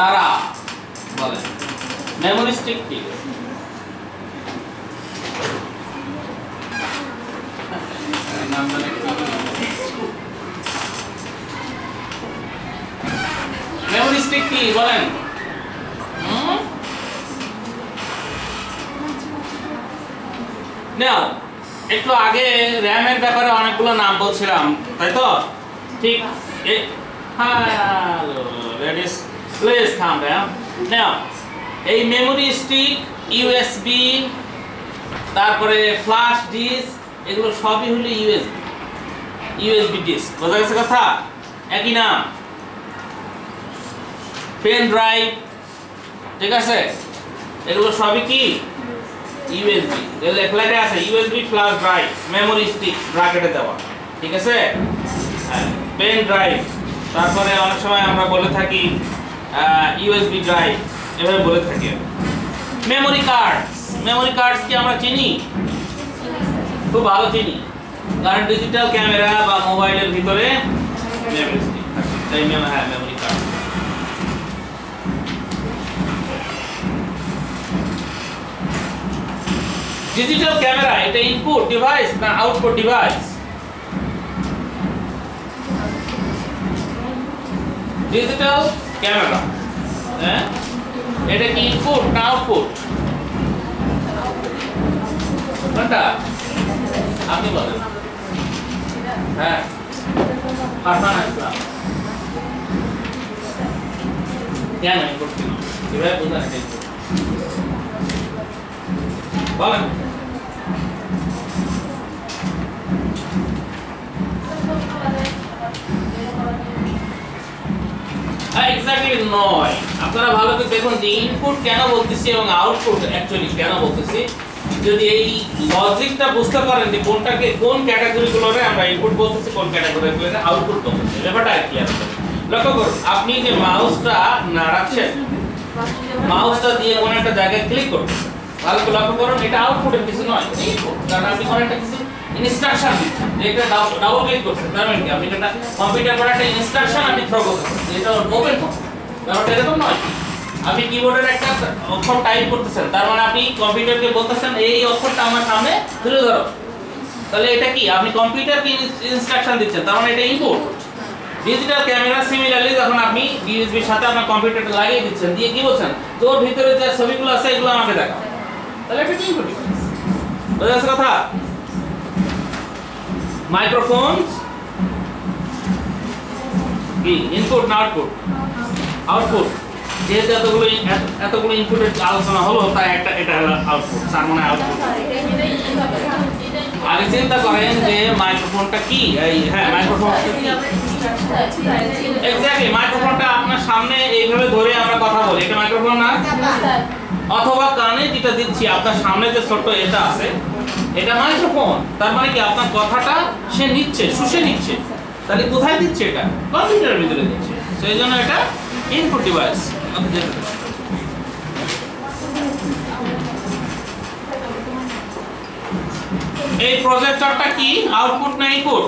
তারা বলেন memory stick কি মেমোরি স্টিক কি বলেন নাও একটু আগে র‍্যামের ব্যাপারে অনেকগুলো নাম বলছিলাম তাই তো ঠিক hello ladies please calm down now এই মেমোরি স্টিক ইউএসবি তারপরে ফ্ল্যাশ ডিস্ক এগুলো সবই হলো ইউএসবি ডিস্ক বোঝা গেছে কথা একই নাম পেন ড্রাইভ ঠিক আছে এগুলো সবই কি ইউএসবি এর লেখা আছে USB flash drive memory stick ব্র্যাকেটে দেওয়া ঠিক আছে পেন ড্রাইভ তারপরে অনেক সময় আমরা বলে থাকি ইউএসবি ড্রাইভ এভাবে বলে থাকি মেমোরি কার্ডস কি আমরা চিনি খুব ভালো চিনি কারণ ডিজিটাল ক্যামেরা বা মোবাইলের ভিতরে মেমোরি স্টিক থাকে তাই মেমোরি কার্ড ডিজিটাল ক্যামেরা এটা ইনপুট ডিভাইস না আউটপুট ডিভাইস ডিজিটাল ক্যামেরা হ্যাঁ এটা কি ইনপুট না আউটপুট কোনটা আপনি বলেন হ্যাঁ ফারমান ইসলাম কেন ইনপুট কিভাবে বুঝান এটা বলেন এক্স্যাক্টলি নয় আপনারা ভালো করে দেখুন যে ইনপুট কেন বলতেছি এবং আউটপুট অ্যাকচুয়ালি কেন বলতেছি যদি এই লজিকটা বুঝতে পারেন যে কোনটাকে কোন ক্যাটাগরিগুলোরে আমরা ইনপুট বলতেছি কোন ক্যাটাগরিগুলোরে আউটপুট বলতেছি ব্যাপারটা ক্লিয়ার লক্ষ্য করুন আপনি যে মাউসটা নাড়াচ্ছেন মাউসটা দিয়ে কোন একটা জায়গায় ক্লিক করুন ভালো করে লক্ষ্য করুন এটা আউটপুটের কিছু নয় ইনপুট কারণ আপনি কোন একটা কিছু ইনস্ট্রাকশন দিচ্ছেন যে এটা ডাবল ক্লিক করছেন তার মানে কি আপনি একটা কম্পিউটার করে একটা ইনস্ট্রাকশন আপনি থ্রো করতেছেন এটা মোবাইল ফোন ব্যাপারটা এরকম নয় আপনি কিবোর্ডের একটা অক্ষর টাইপ করতেছেন তার মানে আপনি কম্পিউটারকে বলতেছেন এই অক্ষরটা আমার সামনে তুলে ধরো তাহলে এটা কি আপনি কম্পিউটারকে ইনস্ট্রাকশন দিচ্ছেন তার মানে এটা ইনপুট ডিজিটাল ক্যামেরা সিমিলারলি যখন আপনি ইউএসবির সাথে আপনার কম্পিউটারটা লাগিয়ে দিচ্ছেন দিয়ে কি বলছেন তোর ভিতরে যে ছবিগুলো আছে এগুলো আমাকে দেখাও তাহলে এটা ইনপুট বুঝা যাচ্ছে কথা মাইক্রোফোন কি ইনপুট না আউটপুট যেহেতু এতগুলো ইনপুটের আলোচনা হলো তাই এটা হলো আউটপুট তার মানে আউটপুট আগে চিন্তা করেন যে মাইক্রোফোনটা কি এই হ্যাঁ মাইক্রোফোন এক্স্যাক্টলি মাইক্রোফোনটা আপনার সামনে এইভাবে ধরে আমরা কথা বলি এটা মাইক্রোফোন না অথবা কানে যেটা দিচ্ছি আপনার সামনে যে ছোট এটা আছে এটা মাইক্রোফোন তার মানে কি আপনার কথাটা সে নিচ্ছে শুষে নিচ্ছে তাহলে কোথায় দিচ্ছে এটা কম্পিউটারের ভিতরে দিচ্ছে সেই জন্য এটা ইনপুট ডিভাইস এই প্রজেক্টরটা কি আউটপুট না ইনপুট